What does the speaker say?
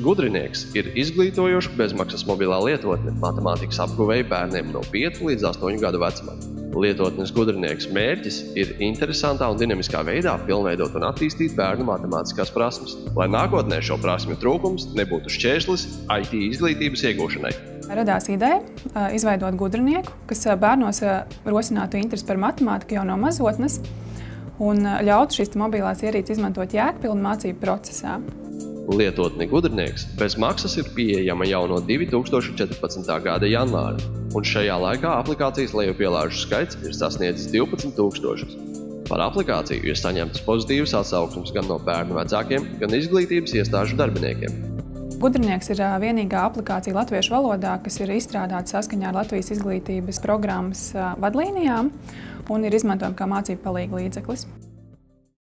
Gudrinieks ir izglītojoša bezmaksas mobilā lietotne matemātikas apguvēja bērniem no 5 līdz 8 gadu vecumam. Lietotnes Gudrinieks mērķis ir interesantā un dinamiskā veidā pilnveidot un attīstīt bērnu matemātiskās prasmes, lai nākotnē šo prasmju trūkums nebūtu šķērslis IT izglītības iegūšanai. Radās ideja izveidot Gudrinieku, kas bērnos rosinātu interesi par matemātiku jau no mazotnes un ļautu šīs mobilās ierīces izmantot jēgpilnu mācību procesā. Lietotne Gudrinieks bez maksas ir pieejama jau no 2014. gada janvāra, un šajā laikā aplikācijas lejupielāžu skaits ir sasniedzis 12 000. Par aplikāciju ir saņemtas pozitīvas atsauksmes gan no bērnu vecākiem, gan izglītības iestāžu darbiniekiem. Gudrinieks ir vienīgā aplikācija latviešu valodā, kas ir izstrādāta saskaņā ar Latvijas izglītības programmas vadlīnijām un ir izmantojama kā mācību palīga līdzeklis.